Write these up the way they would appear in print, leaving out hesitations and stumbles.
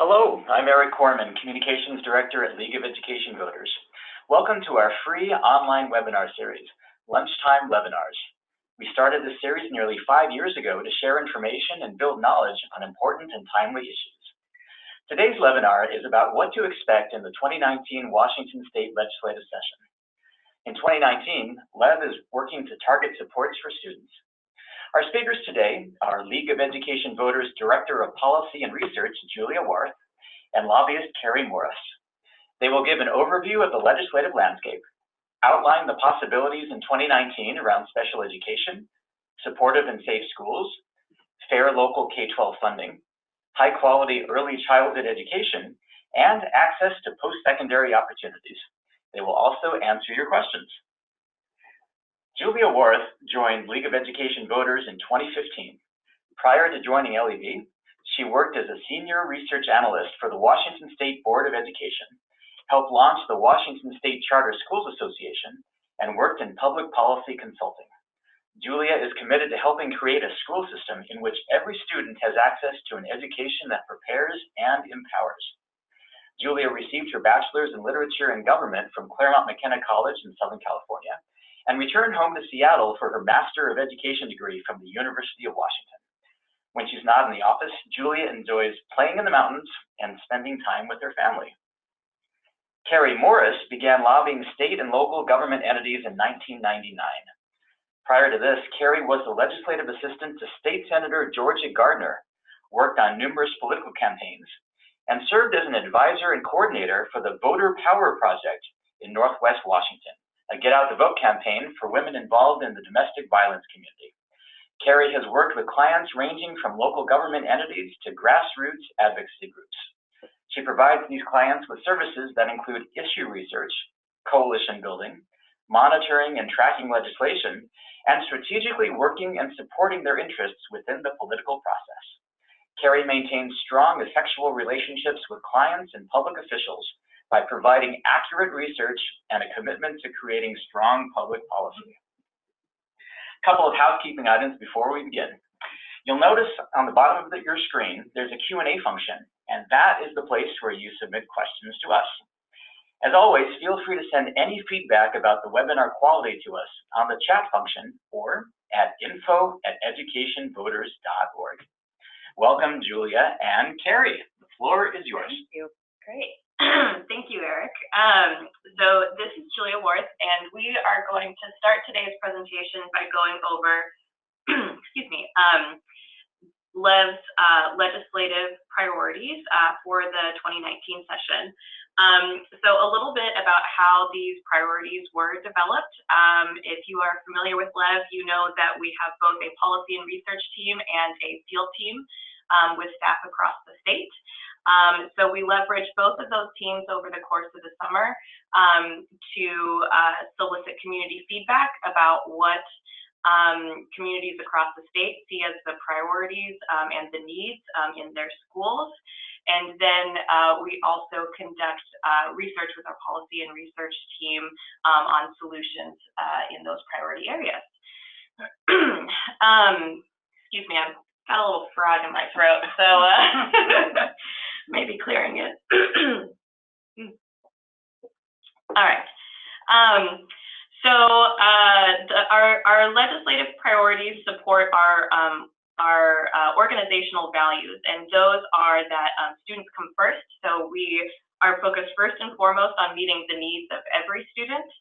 Hello, I'm Arik, Communications Director at League of Education Voters. Welcome to our free online webinar series, Lunchtime Webinars. We started this series nearly 5 years ago to share information and build knowledge on important and timely issues. Today's webinar is about what to expect in the 2019 Washington State Legislative Session. In 2019, LEV is working to target supports for students. Our speakers today are League of Education Voters Director of Policy and Research, Julia Warth, and Lobbyist Carey. They will give an overview of the legislative landscape, outline the possibilities in 2019 around special education, supportive and safe schools, fair local K-12 funding, high-quality early childhood education, and access to post-secondary opportunities. They will also answer your questions. Julia Warth joined League of Education Voters in 2015. Prior to joining LEVee, she worked as a senior research analyst for the Washington State Board of Education, helped launch the Washington State Charter Schools Association, and worked in public policy consulting. Julia is committed to helping create a school system in which every student has access to an education that prepares and empowers. Julia received her bachelor's in literature and government from Claremont McKenna College in Southern California, and returned home to Seattle for her Master of Education degree from the University of Washington. When she's not in the office, Julia enjoys playing in the mountains and spending time with her family. Carey began lobbying state and local government entities in 1999. Prior to this, Carey was the legislative assistant to State Senator Georgia Gardner, worked on numerous political campaigns, and served as an advisor and coordinator for the Voter Power Project in Northwest Washington, a Get Out the Vote campaign for women involved in the domestic violence community. Carey has worked with clients ranging from local government entities to grassroots advocacy groups. She provides these clients with services that include issue research, coalition building, monitoring and tracking legislation, and strategically working and supporting their interests within the political process. Carey maintains strong effectual relationships with clients and public officials by providing accurate research and a commitment to creating strong public policy. A couple of housekeeping items before we begin. You'll notice on the bottom of your screen, there's a Q&A function, and that is the place where you submit questions to us. As always, feel free to send any feedback about the webinar quality to us on the chat function or at info@educationvoters.org. Welcome, Julia and Carey. The floor is yours. Thank you. Great. Thank you, Arik. So this is Julia Warth, and we are going to start today's presentation by going over, excuse me, LEV's legislative priorities for the 2019 session. So a little bit about how these priorities were developed. If you are familiar with LEV, you know that we have both a policy and research team and a field team with staff across the state. So we leverage both of those teams over the course of the summer to solicit community feedback about what communities across the state see as the priorities and the needs in their schools. And then we also conduct research with our policy and research team on solutions in those priority areas. Excuse me, I've got a little frog in my throat, so maybe clearing it. All right. Our legislative priorities support our organizational values, and those are that students come first. So we are focused first and foremost on meeting the needs of every student.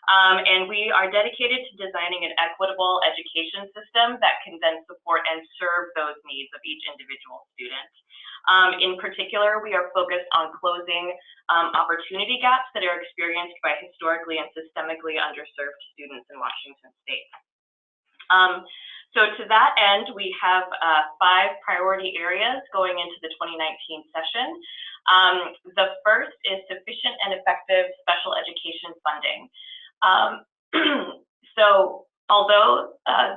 And we are dedicated to designing an equitable education system that can then support and serve those needs of each individual student. In particular, we are focused on closing opportunity gaps that are experienced by historically and systemically underserved students in Washington State. So to that end, we have 5 priority areas going into the 2019 session. The first is sufficient and effective special education funding. So although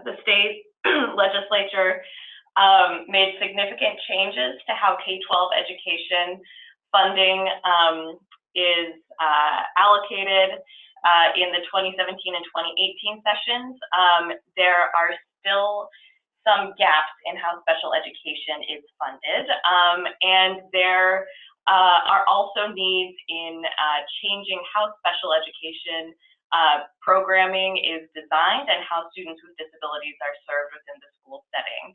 the state legislature made significant changes to how K-12 education funding is allocated in the 2017 and 2018 sessions, there are still some gaps in how special education is funded, and there are also needs in changing how special education programming is designed and how students with disabilities are served within the school setting.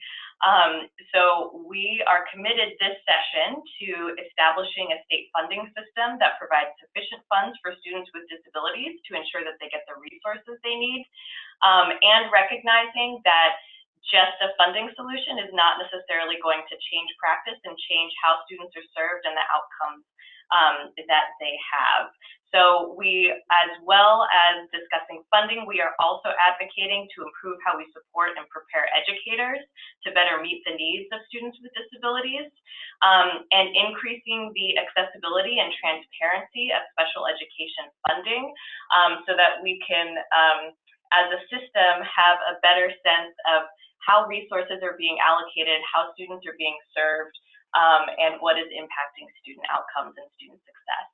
So we are committed this session to establishing a state funding system that provides sufficient funds for students with disabilities to ensure that they get the resources they need, and recognizing that just a funding solution is not necessarily going to change practice and change how students are served and the outcomes that they have. So we, as well as discussing funding, we are also advocating to improve how we support and prepare educators to better meet the needs of students with disabilities, and increasing the accessibility and transparency of special education funding, so that we can, as a system, have a better sense of how resources are being allocated, how students are being served, and what is impacting student outcomes and student success.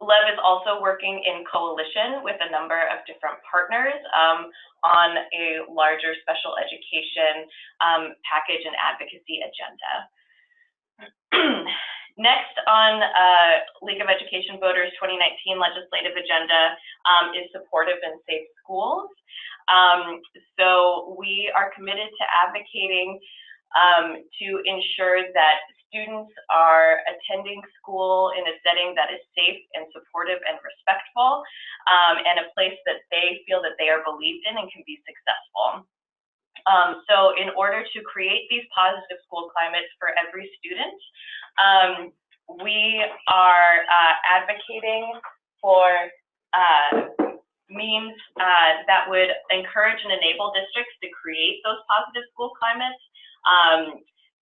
LEV is also working in coalition with a number of different partners on a larger special education package and advocacy agenda. Next on League of Education Voters 2019 legislative agenda is supportive and safe schools. So we are committed to advocating to ensure that students are attending school in a setting that is safe and supportive and respectful, and a place that they feel that they are believed in and can be successful. So in order to create these positive school climates for every student, we are advocating for means that would encourage and enable districts to create those positive school climates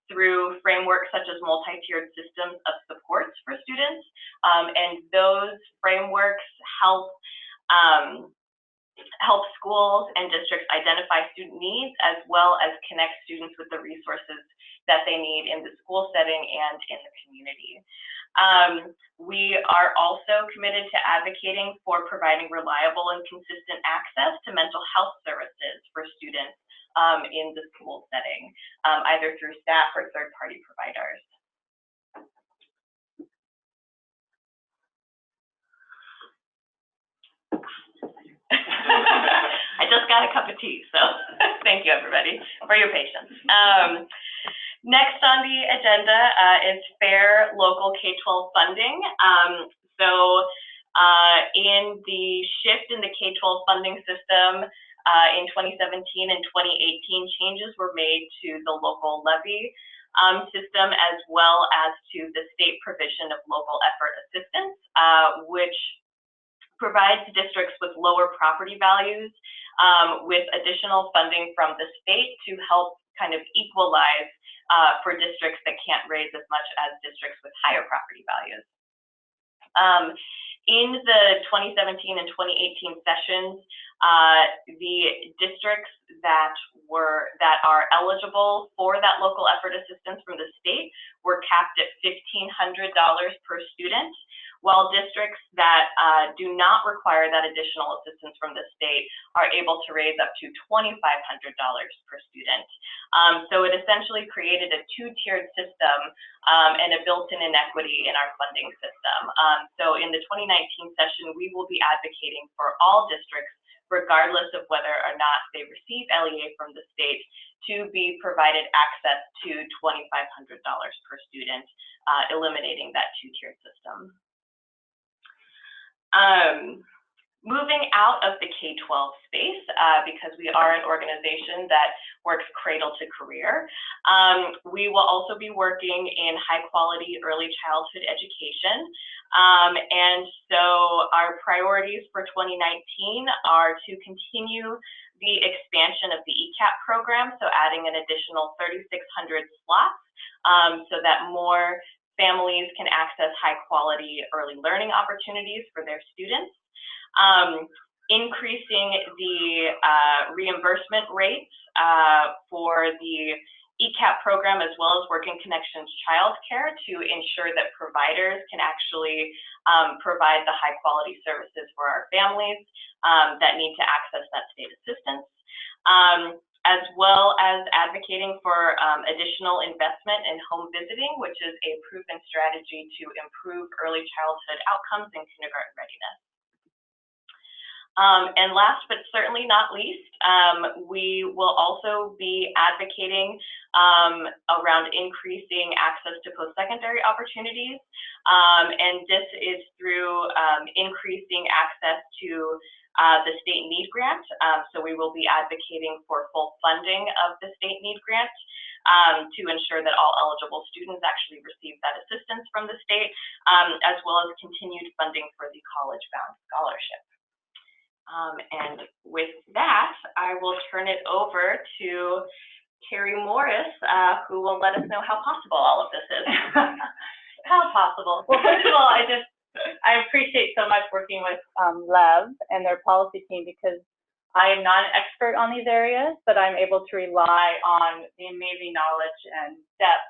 through frameworks such as multi-tiered systems of supports for students. And those frameworks help schools and districts identify student needs, as well as connect students with the resources that they need in the school setting and in the community. We are also committed to advocating for providing reliable and consistent access to mental health services for students in the school setting, either through staff or third-party providers. I just got a cup of tea, so thank you everybody for your patience. Next on the agenda is fair local K-12 funding. In the shift in the K-12 funding system in 2017 and 2018, changes were made to the local levy system, as well as to the state provision of local effort assistance, which provides districts with lower property values with additional funding from the state to help kind of equalize for districts that can't raise as much as districts with higher property values. In the 2017 and 2018 sessions, the districts that are eligible for that local effort assistance from the state were capped at $1,500 per student, while districts that do not require that additional assistance from the state are able to raise up to $2,500 per student. So it essentially created a two-tiered system and a built-in inequity in our funding system. So in the 2019 session, we will be advocating for all districts, regardless of whether or not they receive LEA from the state, to be provided access to $2,500 per student, eliminating that two-tiered system. Moving out of the K-12 space, because we are an organization that works cradle to career, we will also be working in high-quality early childhood education. And so our priorities for 2019 are to continue the expansion of the ECAP program, so adding an additional 3,600 slots so that more families can access high-quality early learning opportunities for their students. Increasing the reimbursement rates for the ECAP program, as well as Working Connections childcare, to ensure that providers can actually provide the high quality services for our families that need to access that state assistance. as well as advocating for additional investment in home visiting, which is a proven strategy to improve early childhood outcomes and kindergarten readiness. And last but certainly not least, we will also be advocating around increasing access to post-secondary opportunities. And this is through increasing access to the state need grant. So we will be advocating for full funding of the state need grant to ensure that all eligible students actually receive that assistance from the state, as well as continued funding for the college-bound scholarship. And with that, I will turn it over to Carey Morris, who will let us know how possible all of this is. How possible? Well, first of all, I appreciate so much working with Lev and their policy team, because I am not an expert on these areas, but I'm able to rely on the amazing knowledge and depth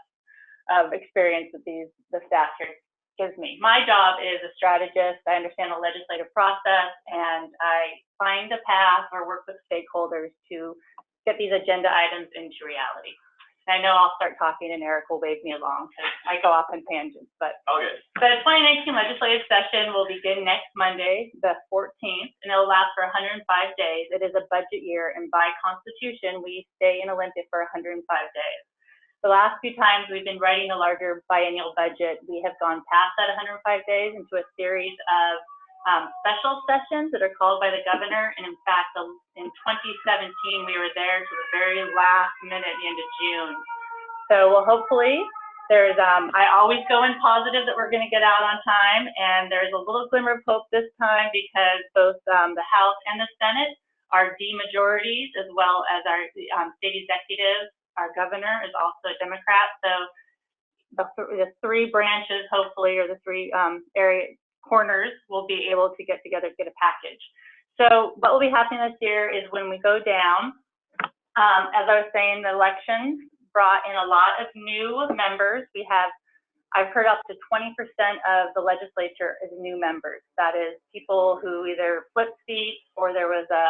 of experience that the staff here gives me. My job is a strategist. I understand the legislative process, and I find a path or work with stakeholders to get these agenda items into reality. And I know I'll start talking and Arik will wave me along because I go off on tangents. But the 2019 legislative session will begin next Monday, the 14th, and it'll last for 105 days. It is a budget year, and by Constitution, we stay in Olympia for 105 days. The last few times we've been writing a larger biennial budget, we have gone past that 105 days into a series of special sessions that are called by the governor. And in fact, in 2017, we were there to the very last minute at the end of June. So well, hopefully I always go in positive that we're going to get out on time. And there's a little glimmer of hope this time, because both the House and the Senate are D-majorities, as well as our state executives. Our governor is also a Democrat, so the three branches, hopefully, or the three area corners, will be able to get together to get a package. So what will be happening this year is when we go down, as I was saying, the elections brought in a lot of new members. I've heard up to 20% of the legislature is new members. That is people who either flipped seats, or there was a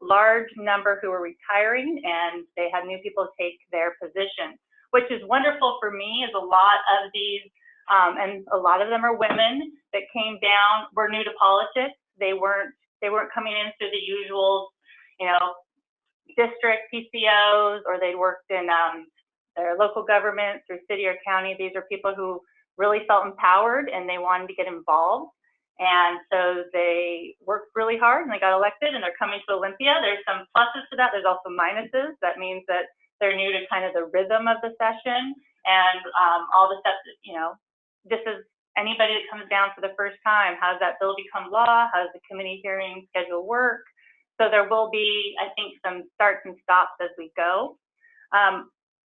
large number who were retiring and they had new people take their position, which is wonderful for me, as a lot of these, and a lot of them are women that came down, were new to politics. They weren't coming in through the usual, district PCOs, or they worked in their local government through city or county. These are people who really felt empowered and they wanted to get involved. And so they worked really hard and they got elected, and they're coming to Olympia. There's some pluses to that. There's also minuses. That means that they're new to kind of the rhythm of the session and all the steps that, this is anybody that comes down for the first time. How does that bill become law? How does the committee hearing schedule work? So there will be, I think, some starts and stops as we go.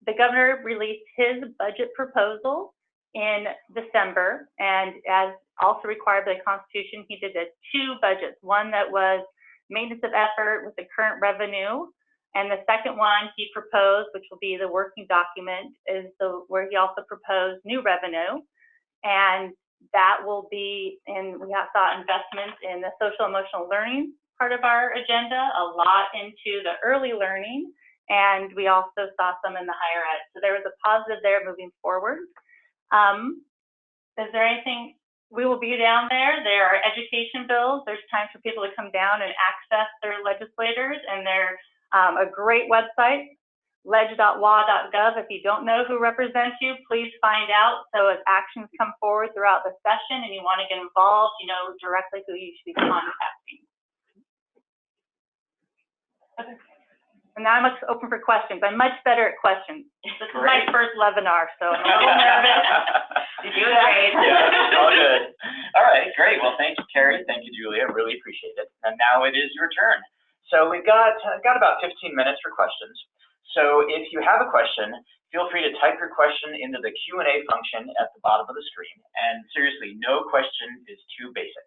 The governor released his budget proposal in December, and as also required by the Constitution, he did two budgets. One that was maintenance of effort with the current revenue, and the second one he proposed, which will be the working document, is where he also proposed new revenue, and that will be we saw investments in the social emotional learning part of our agenda, a lot into the early learning, and we also saw some in the higher ed. So there was a positive there moving forward. Is there anything? We will be down there. There are education bills. There's times for people to come down and access their legislators, and they're a great website, leg.wa.gov. If you don't know who represents you, please find out. So as actions come forward throughout the session and you want to get involved, you know directly who you should be contacting. Okay. And now I'm open for questions. I'm much better at questions. This is my first LEVinar, so I'm a little nervous. You're doing great. Yeah, all good. All right, great. Well, thank you, Carey. Thank you, Julia. Really appreciate it. And now it is your turn. So we've got about 15 minutes for questions. So if you have a question, feel free to type your question into the Q&A function at the bottom of the screen. And seriously, no question is too basic.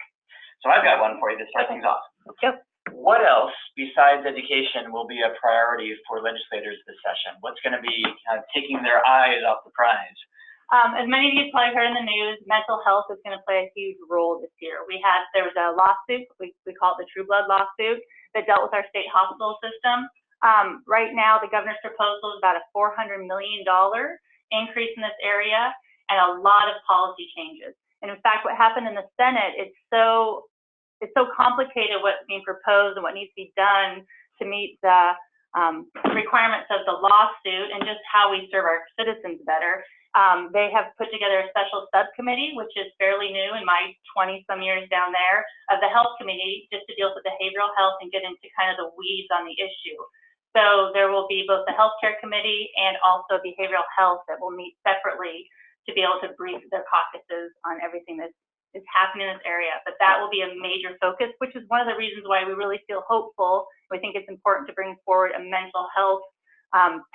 So I've got one for you to start things off. Yep. What else besides education will be a priority for legislators this session? What's going to be kind of taking their eyes off the prize? As many of you probably heard in the news, mental health is going to play a huge role this year. There was a lawsuit, we call it the True Blood lawsuit, that dealt with our state hospital system. Right now, the governor's proposal is about a $400 million increase in this area and a lot of policy changes. And in fact, what happened in the Senate, it's so complicated what's being proposed and what needs to be done to meet the requirements of the lawsuit and just how we serve our citizens better. They have put together a special subcommittee, which is fairly new in my 20-some years down there, of the health committee, just to deal with behavioral health and get into kind of the weeds on the issue. So there will be both the healthcare committee and also behavioral health that will meet separately to be able to brief their caucuses on everything that is happening in this age. But that will be a major focus, which is one of the reasons why we really feel hopeful. We think it's important to bring forward a mental health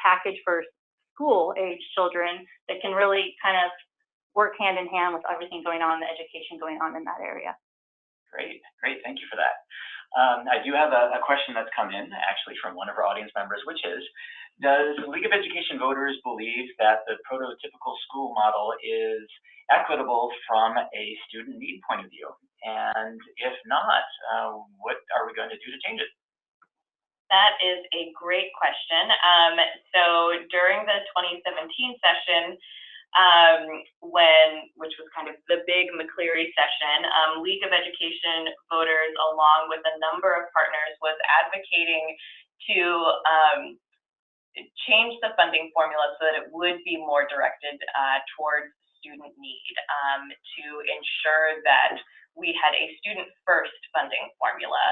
package for school-age children that can really kind of work hand in hand with everything going on, the education going on in that area. Great, great, thank you for that. I do have a question that's come in, actually, from one of our audience members, which is, does the League of Education Voters believe that the prototypical school model is equitable from a student need point of view? And if not, what are we going to do to change it? That is a great question. So during the 2017 session, which was kind of the big McCleary session, League of Education Voters, along with a number of partners, was advocating to change the funding formula so that it would be more directed towards student need, to ensure that we had a student-first funding formula.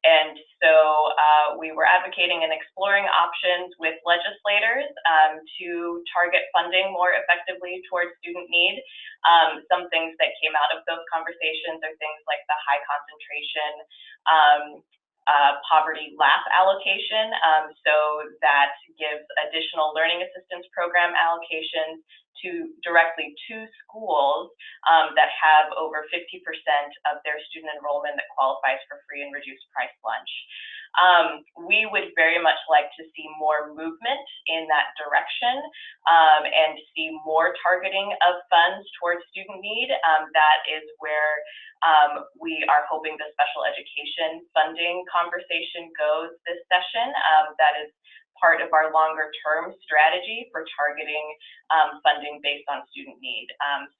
And so we were advocating and exploring options with legislators to target funding more effectively towards student need. Some things that came out of those conversations are things like the high concentration poverty LAP allocation, so that gives additional learning assistance program allocations directly to schools that have over 50% of their student enrollment that qualifies for free and reduced price lunch. We would very much like to see more movement in that direction and see more targeting of funds towards student need. That is where we are hoping the special education funding conversation goes this session. That is part of our longer term strategy for targeting funding based on student need.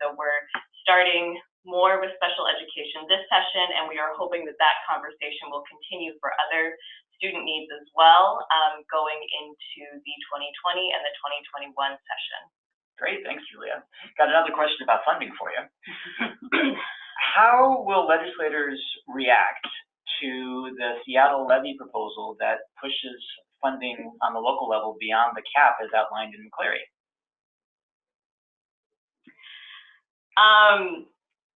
So we're starting more with special education this session, and we are hoping that that conversation will continue for other student needs as well, going into the 2020 and the 2021 session. Great, thanks, Julia. Got another question about funding for you. How will legislators react to the Seattle levy proposal that pushes funding on the local level beyond the cap as outlined in McCleary?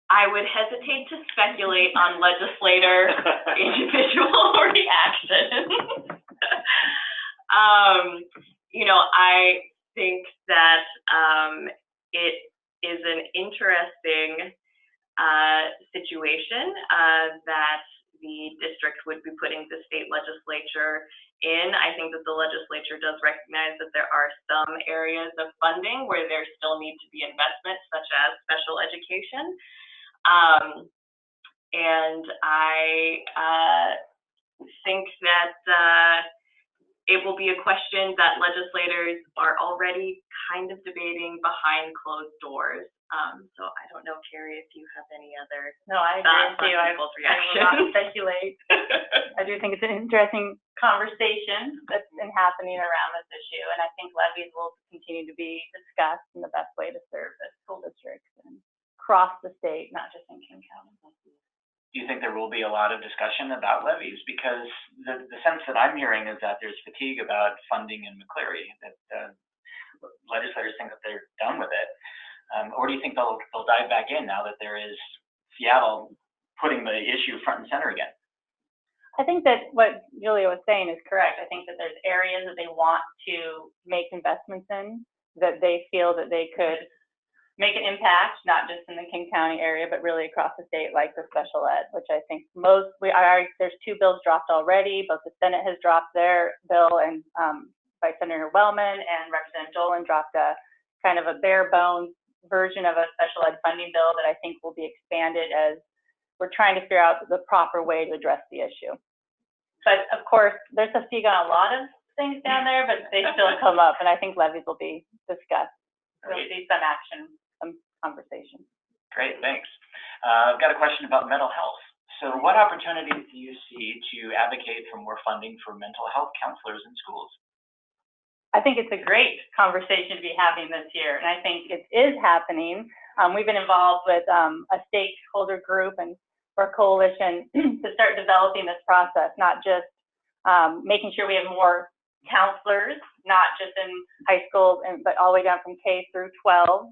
I would hesitate to speculate on legislator individual reactions. You know, I think that it is an interesting situation that the district would be putting the state legislature in. I think that the legislature does recognize that there are some areas of funding where there still need to be investment, such as special education. And I think that it will be a question that legislators are already kind of debating behind closed doors. So I don't know, Carey, if you have any other thoughts on people's reactions. I will not speculate. I do think it's an interesting conversation that's been happening around this issue, and I think levies will continue to be discussed and the best way to serve the school districts and across the state, not just in King County. Do you think there will be a lot of discussion about levies? Because the sense that I'm hearing is that there's fatigue about funding in McCleary, that legislators think that they're done with it. Or do you think they'll dive back in now that there is Seattle putting the issue front and center again? I think that what Julia was saying is correct. I think that there's areas that they want to make investments in, that they feel that they could make an impact, not just in the King County area, but really across the state, like the special ed, which I think there's 2 bills dropped already. Both the Senate has dropped their bill, and by Senator Wellman and Representative Dolan dropped a kind of a bare bones version of a special ed funding bill that I think will be expanded as we're trying to figure out the proper way to address the issue. but of course, there's a fatigue on a lot of things down there, but they still come up, and I think levies will be discussed. We'll see some action, some conversation. Great, thanks. I've got a question about mental health. So what opportunities do you see to advocate for more funding for mental health counselors in schools? I think it's a great conversation to be having this year, and I think it is happening. We've been involved with a stakeholder group and or coalition to start developing this process, not just making sure we have more counselors, not just in high school, but all the way down from K through 12,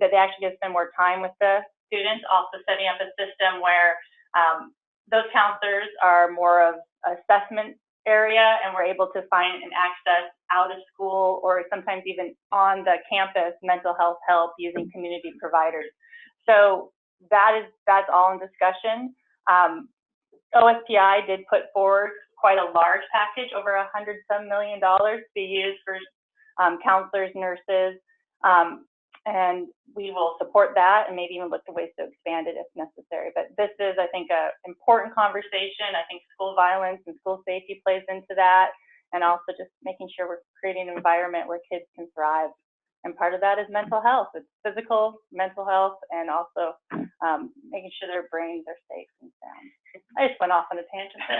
that they actually get to spend more time with the students, also setting up a system where those counselors are more of assessment area, and we're able to find and access out of school or sometimes even on the campus mental health help using community providers. So that's all in discussion. OSPI did put forward quite a large package, over $100-some million to be used for counselors, nurses, and we will support that and maybe even look at ways to expand it if necessary. But this is, I think, an important conversation. I think school violence and school safety plays into that, and also just making sure we're creating an environment where kids can thrive. And part of that is mental health. It's physical, mental health, and also making sure their brains are safe and sound. I just went off on a tangent. That's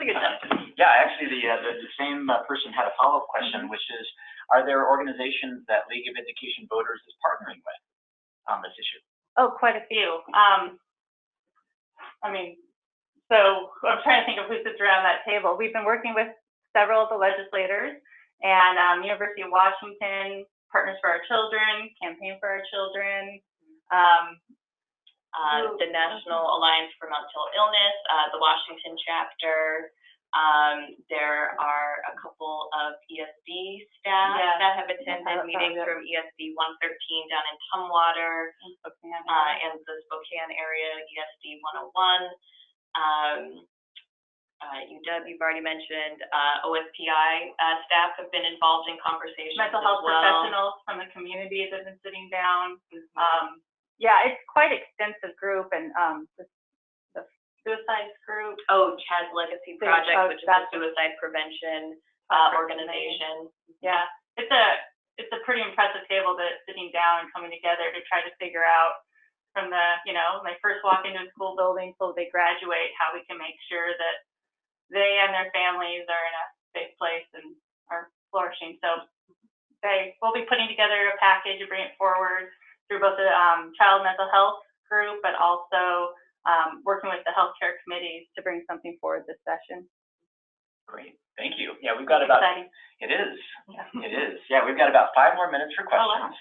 a good job. Yeah, actually, the same person had a follow-up question, which is, are there organizations that League of Education Voters is partnering with on this issue? Oh, quite a few. I mean, so I'm trying to think of who sits around that table. We've been working with several of the legislators, and University of Washington, Partners for Our Children, Campaign for Our Children, the National Alliance for Mental Illness, the Washington chapter. There are a couple of ESD staff that have attended meetings from ESD 113 down in Tumwater, and the Spokane area, ESD 101. UW, you've already mentioned. OSPI staff have been involved in conversations. Mental health professionals from the community that have been sitting down. Yeah, it's quite an extensive group, and the suicide group. Oh, Chad's Legacy Project, which is a suicide prevention organization. Yeah, it's a pretty impressive table that's sitting down and coming together to try to figure out from the, when they first walk into a school building till they graduate, how we can make sure that they and their families are in a safe place and are flourishing. So we'll be putting together a package and bring it forward through both the child mental health group, but also working with the healthcare committees to bring something forward this session. Great, thank you. Yeah, we've got about, exciting. It is. Yeah, we've got about 5 more minutes for questions. Oh, wow.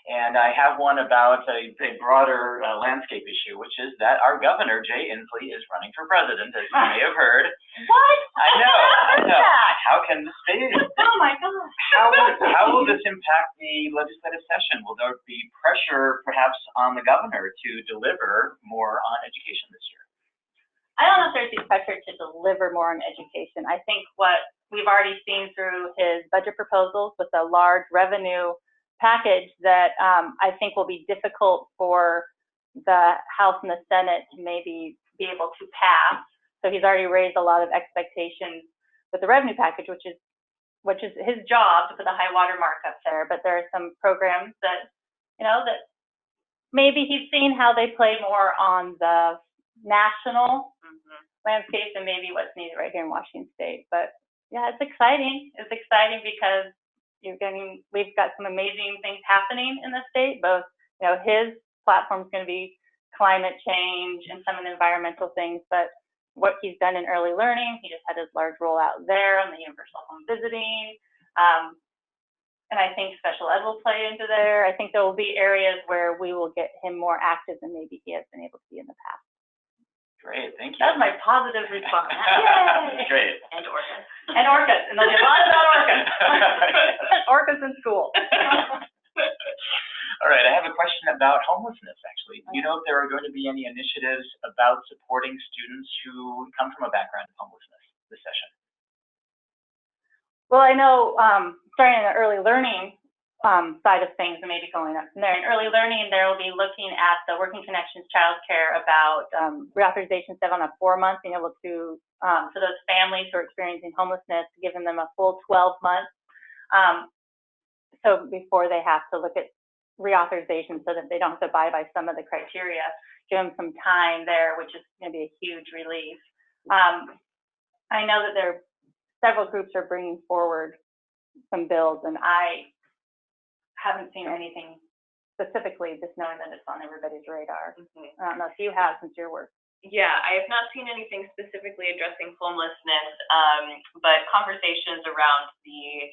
And I have one about a broader landscape issue, which is that our governor, Jay Inslee, is running for president, as you may have heard. What? I know. How can this be? Oh my gosh. How will this impact the legislative session? Will there be pressure, perhaps, on the governor to deliver more on education this year? I don't know if there's any pressure to deliver more on education. I think what we've already seen through his budget proposals with a large revenue package that I think will be difficult for the House and the Senate to maybe be able to pass. So he's already raised a lot of expectations with the revenue package, which is his job to put the high water mark up there. But there are some programs that, that maybe he's seen how they play more on the national landscape and maybe what's needed right here in Washington State. But yeah, it's exciting. It's exciting because we've got some amazing things happening in the state. Both, his platform is going to be climate change and some of the environmental things, but what he's done in early learning, he just had his large rollout there on the universal home visiting. And I think special ed will play into there. I think there will be areas where we will get him more active than maybe he has been able to be in the past. Great, thank you. That was my positive response. Yay! Great. And orcas. And orcas. And there'll be a lot about orcas. Orcas in school. All right, I have a question about homelessness, actually. Do you know if there are going to be any initiatives about supporting students who come from a background of homelessness this session? Well, I know starting in the early learning side of things and maybe going up from there. In early learning, there will be looking at the Working Connections childcare about reauthorization instead on a 4-month, being able to, for those families who are experiencing homelessness, giving them a full 12 months. So before they have to look at reauthorization so that they don't have to abide by some of the criteria, give them some time there, which is going to be a huge relief. I know that several groups are bringing forward some bills, and I haven't seen anything specifically, just knowing that it's on everybody's radar. I don't know if you have since your work. Yeah, I have not seen anything specifically addressing homelessness, but conversations around the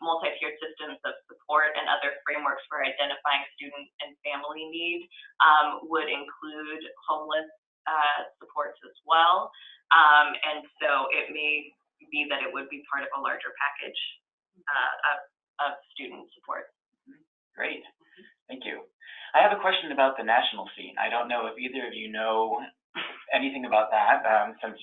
multi-tiered systems of support and other frameworks for identifying student and family need would include homeless supports as well. And so it may be that it would be part of a larger package of student support. Great, thank you. I have a question about the national scene. I don't know if either of you know anything about that, since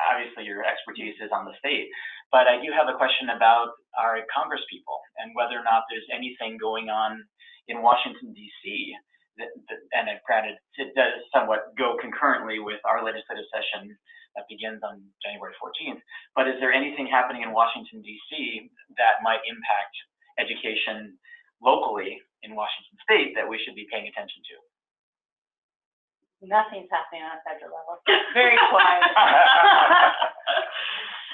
obviously your expertise is on the state, but I do have a question about our Congress people and whether or not there's anything going on in Washington, D.C. And granted, it does somewhat go concurrently with our legislative session that begins on January 14th, but is there anything happening in Washington, D.C. that might impact education locally in Washington State that we should be paying attention to? Nothing's happening on a federal level. Very quiet.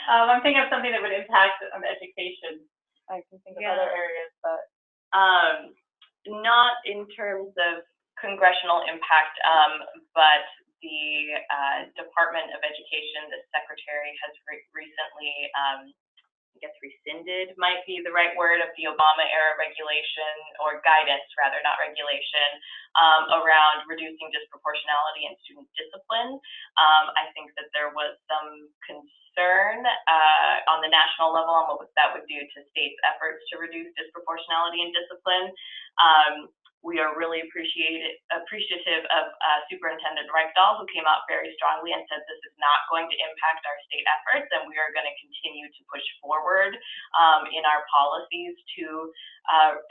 I'm thinking of something that would impact education. I can think of other areas, but not in terms of congressional impact, but the Department of Education, the Secretary has recently, I guess rescinded might be the right word, of the Obama era regulation, or guidance rather, not regulation, around reducing disproportionality in student discipline. I think that there was some concern on the national level on what that would do to states' efforts to reduce disproportionality in discipline. We are really appreciative of Superintendent Reichdahl, who came out very strongly and said this is not going to impact our state efforts, and we are going to continue to push forward in our policies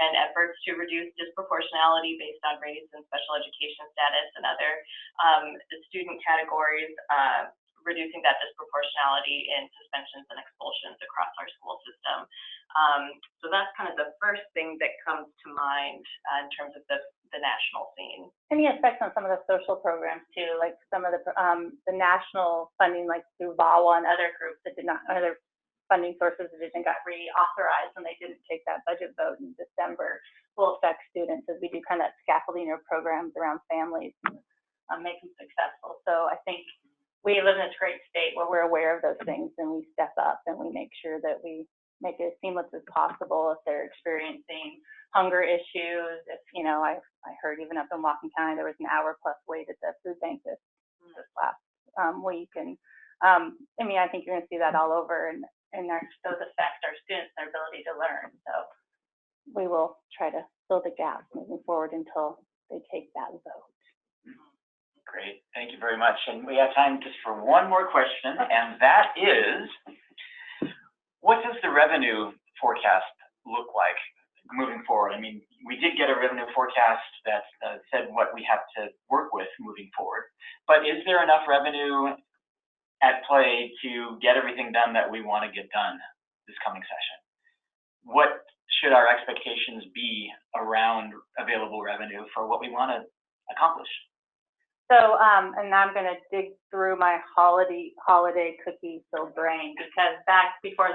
and efforts to reduce disproportionality based on race and special education status and other student categories, reducing that disproportionality in suspensions and expulsions across our school system. So that's kind of the first thing that comes to mind in terms of the national scene. Any effects on some of the social programs too, like some of the national funding, like through VAWA and other groups that did not, other funding sources that didn't got reauthorized when they didn't take that budget vote in December, will affect students as we do kind of that scaffolding or programs around families, make them successful. So I think we live in this great state where we're aware of those things and we step up and we make sure that we make it as seamless as possible if they're experiencing hunger issues. If, you know, I heard even up in Whatcom County, there was an hour-plus wait at the food bank this last week. And I mean, I think you're going to see that all over, and those affect our students and their ability to learn. So we will try to fill the gaps moving forward until they take that vote. Great, thank you very much. And we have time just for one more question, and that is, what does the revenue forecast look like moving forward? I mean, we did get a revenue forecast that said what we have to work with moving forward, but is there enough revenue at play to get everything done that we want to get done this coming session? What should our expectations be around available revenue for what we want to accomplish? So, and now I'm going to dig through my holiday cookie-filled brain, because back before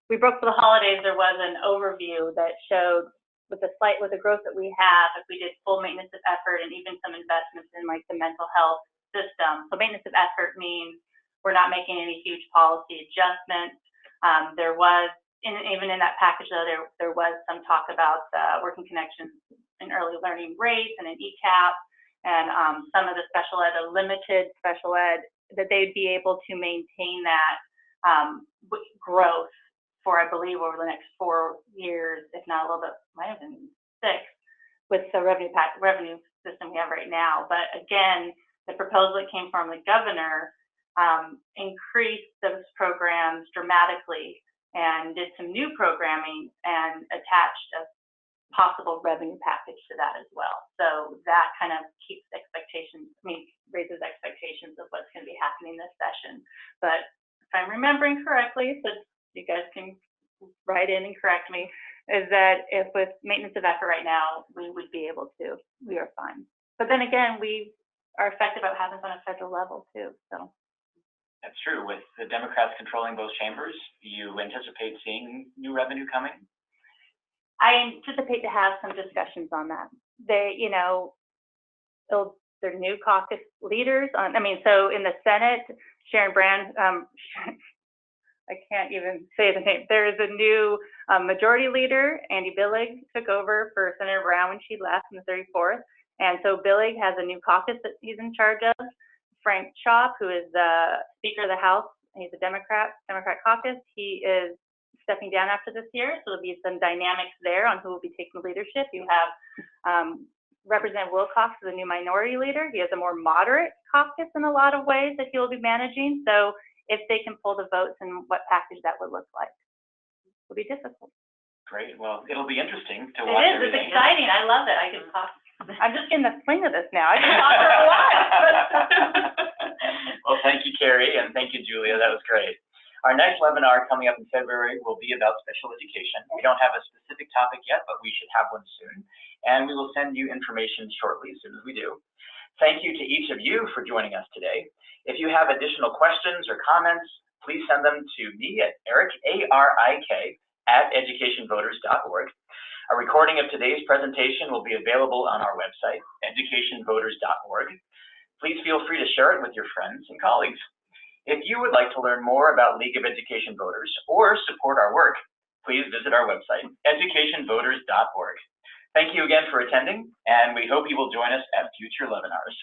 we broke for the holidays, there was an overview that showed with the growth that we have, if we did full maintenance of effort and even some investments in like the mental health system. So maintenance of effort means we're not making any huge policy adjustments. There was, even in that package though, there was some talk about working connections in early learning rates and an ECAP. And some of the special ed, a limited special ed, that they'd be able to maintain that growth for, I believe, over the next 4 years, if not a little bit, might have been 6, with the revenue system we have right now. But again, the proposal that came from the governor increased those programs dramatically and did some new programming and attached a possible revenue package to that as well. So that kind of keeps expectations, raises expectations of what's going to be happening this session. But if I'm remembering correctly, so you guys can write in and correct me, is that if with maintenance of effort right now, we would be able to, we are fine. But then again, we are effective at what happens on a federal level too, so. That's true. With the Democrats controlling both chambers, you anticipate seeing new revenue coming? I anticipate to have some discussions on that. They, they're new caucus leaders on, so in the Senate, Sharon Brand, I can't even say the name. There is a new majority leader, Andy Billig, took over for Senator Brown when she left in the 34th. And so Billig has a new caucus that he's in charge of. Frank Chop, who is the Speaker of the House, he's a Democrat caucus. He is stepping down after this year, so there'll be some dynamics there on who will be taking leadership. You have Representative Wilcox, the new minority leader. He has a more moderate caucus in a lot of ways that he will be managing. So if they can pull the votes and what package that would look like, it will be difficult. Great. Well, it'll be interesting to watch everything. It's exciting. I love it. I can talk. I'm just in the swing of this now. I can talk for a while. Well, thank you, Carey, and thank you, Julia. That was great. Our next webinar coming up in February will be about special education. We don't have a specific topic yet, but we should have one soon. And we will send you information shortly as soon as we do. Thank you to each of you for joining us today. If you have additional questions or comments, please send them to me at Arik, A-R-I-K, @educationvoters.org. A recording of today's presentation will be available on our website, educationvoters.org. Please feel free to share it with your friends and colleagues. If you would like to learn more about League of Education Voters or support our work, please visit our website, educationvoters.org. Thank you again for attending, and we hope you will join us at future LEVinars.